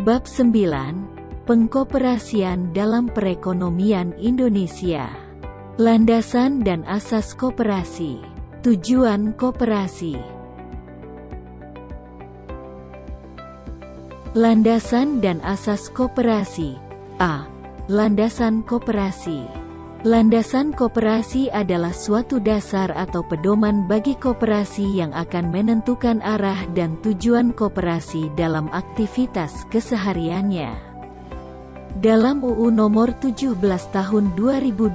Bab 9. Pengkoperasian dalam perekonomian Indonesia. Landasan dan asas koperasi. Tujuan koperasi. Landasan dan asas koperasi. A. Landasan koperasi. Landasan koperasi adalah suatu dasar atau pedoman bagi koperasi yang akan menentukan arah dan tujuan koperasi dalam aktivitas kesehariannya. Dalam UU Nomor 17 Tahun 2012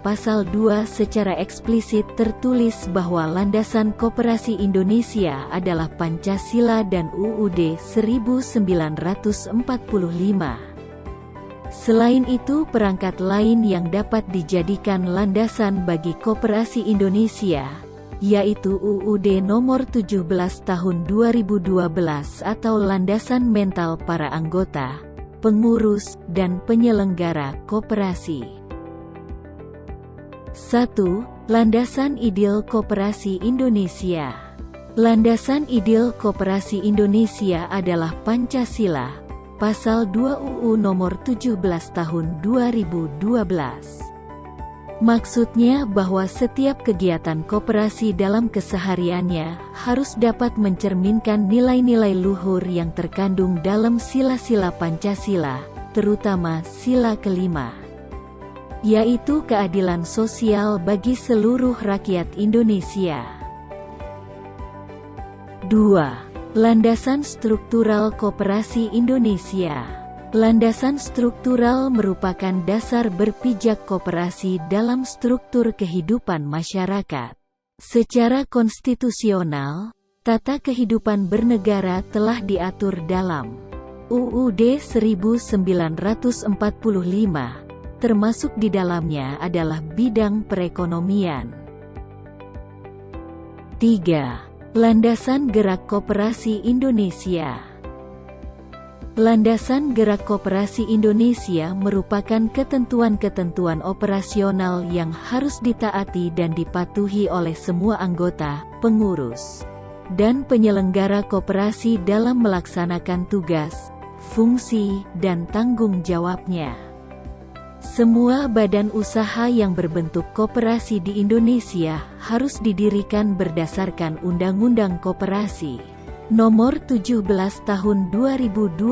Pasal 2 secara eksplisit tertulis bahwa landasan koperasi Indonesia adalah Pancasila dan UUD 1945. Selain itu, perangkat lain yang dapat dijadikan landasan bagi koperasi Indonesia, yaitu UUD Nomor 17 Tahun 2012 atau landasan mental para anggota, pengurus, dan penyelenggara koperasi. 1. Landasan ideal koperasi Indonesia. Landasan ideal koperasi Indonesia adalah Pancasila, Pasal 2 UU Nomor 17 Tahun 2012. Maksudnya bahwa setiap kegiatan koperasi dalam kesehariannya harus dapat mencerminkan nilai-nilai luhur yang terkandung dalam sila-sila Pancasila, terutama sila kelima, yaitu keadilan sosial bagi seluruh rakyat Indonesia. 2. Landasan struktural koperasi Indonesia. Landasan struktural merupakan dasar berpijak koperasi dalam struktur kehidupan masyarakat. Secara konstitusional, tata kehidupan bernegara telah diatur dalam UUD 1945, termasuk di dalamnya adalah bidang perekonomian. 3. Landasan gerak koperasi Indonesia. Landasan gerak koperasi Indonesia merupakan ketentuan-ketentuan operasional yang harus ditaati dan dipatuhi oleh semua anggota, pengurus, dan penyelenggara koperasi dalam melaksanakan tugas, fungsi, dan tanggung jawabnya. Semua badan usaha yang berbentuk koperasi di Indonesia harus didirikan berdasarkan Undang-Undang Koperasi Nomor 17 Tahun 2012.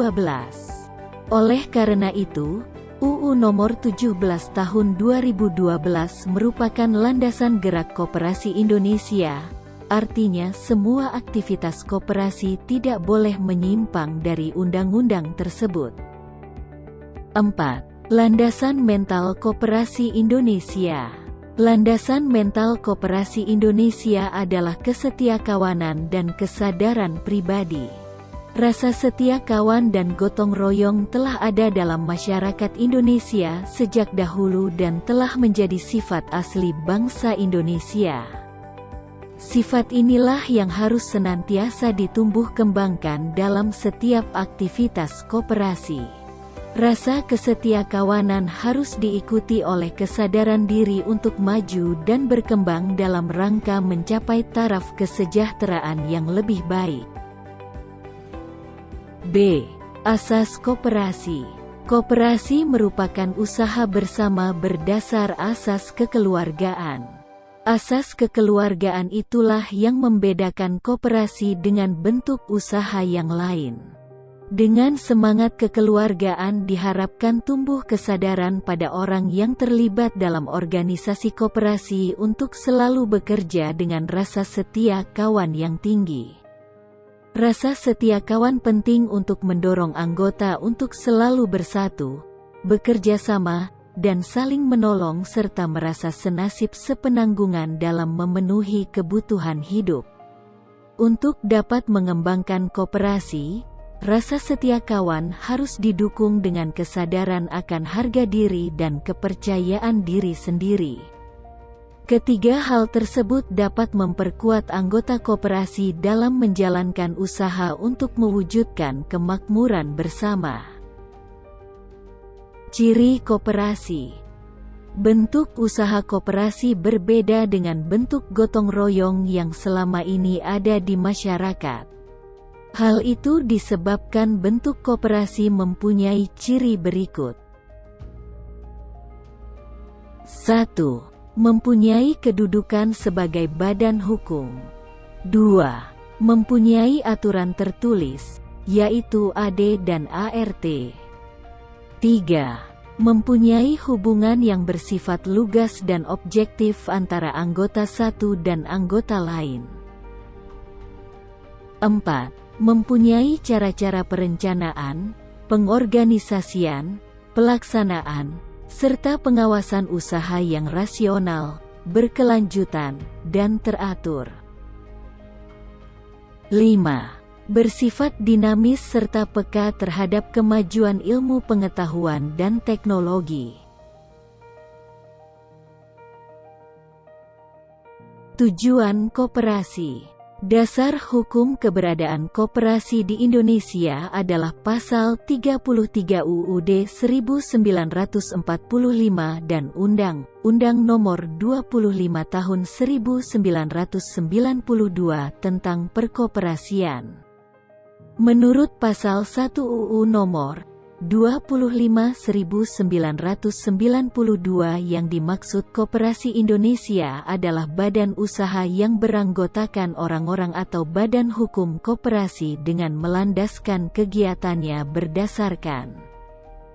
Oleh karena itu, UU Nomor 17 Tahun 2012 merupakan landasan gerak koperasi Indonesia, artinya semua aktivitas koperasi tidak boleh menyimpang dari undang-undang tersebut. 4. Landasan mental koperasi Indonesia. Landasan mental koperasi Indonesia adalah kesetiakawanan dan kesadaran pribadi. Rasa setia kawan dan gotong royong telah ada dalam masyarakat Indonesia sejak dahulu dan telah menjadi sifat asli bangsa Indonesia. Sifat inilah yang harus senantiasa ditumbuh kembangkan dalam setiap aktivitas koperasi. Rasa kesetiakawanan harus diikuti oleh kesadaran diri untuk maju dan berkembang dalam rangka mencapai taraf kesejahteraan yang lebih baik. B. Asas koperasi. Koperasi merupakan usaha bersama berdasar asas kekeluargaan. Asas kekeluargaan itulah yang membedakan koperasi dengan bentuk usaha yang lain. Dengan semangat kekeluargaan diharapkan tumbuh kesadaran pada orang yang terlibat dalam organisasi koperasi untuk selalu bekerja dengan rasa setia kawan yang tinggi. Rasa setia kawan penting untuk mendorong anggota untuk selalu bersatu, bekerja sama, dan saling menolong serta merasa senasib sepenanggungan dalam memenuhi kebutuhan hidup. Untuk dapat mengembangkan koperasi, rasa setia kawan harus didukung dengan kesadaran akan harga diri dan kepercayaan diri sendiri. Ketiga hal tersebut dapat memperkuat anggota koperasi dalam menjalankan usaha untuk mewujudkan kemakmuran bersama. Ciri koperasi. Bentuk usaha koperasi berbeda dengan bentuk gotong royong yang selama ini ada di masyarakat. Hal itu disebabkan bentuk koperasi mempunyai ciri berikut. 1. Mempunyai kedudukan sebagai badan hukum. 2. Mempunyai aturan tertulis, yaitu AD dan ART. 3. Mempunyai hubungan yang bersifat lugas dan objektif antara anggota satu dan anggota lain. 4. Mempunyai cara-cara perencanaan, pengorganisasian, pelaksanaan, serta pengawasan usaha yang rasional, berkelanjutan, dan teratur. 5. Bersifat dinamis serta peka terhadap kemajuan ilmu pengetahuan dan teknologi. Tujuan koperasi. Dasar hukum keberadaan koperasi di Indonesia adalah Pasal 33 UUD 1945 dan Undang-Undang Nomor 25 Tahun 1992 tentang Perkoperasian. Menurut Pasal 1 UU Nomor 25/1992 yang dimaksud Koperasi Indonesia adalah badan usaha yang beranggotakan orang-orang atau badan hukum koperasi dengan melandaskan kegiatannya berdasarkan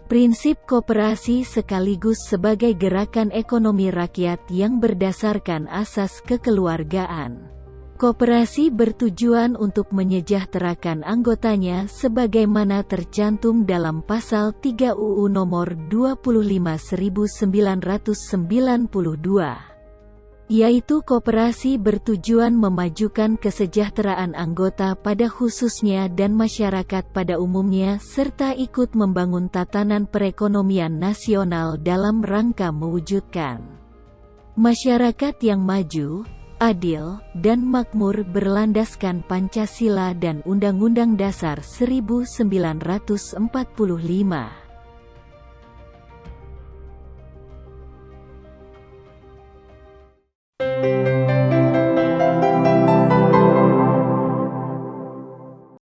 prinsip koperasi sekaligus sebagai gerakan ekonomi rakyat yang berdasarkan asas kekeluargaan. Koperasi bertujuan untuk menyejahterakan anggotanya sebagaimana tercantum dalam Pasal 3 UU Nomor 25/1992, yaitu koperasi bertujuan memajukan kesejahteraan anggota pada khususnya dan masyarakat pada umumnya serta ikut membangun tatanan perekonomian nasional dalam rangka mewujudkan masyarakat yang maju, adil, dan makmur berlandaskan Pancasila dan Undang-Undang Dasar 1945.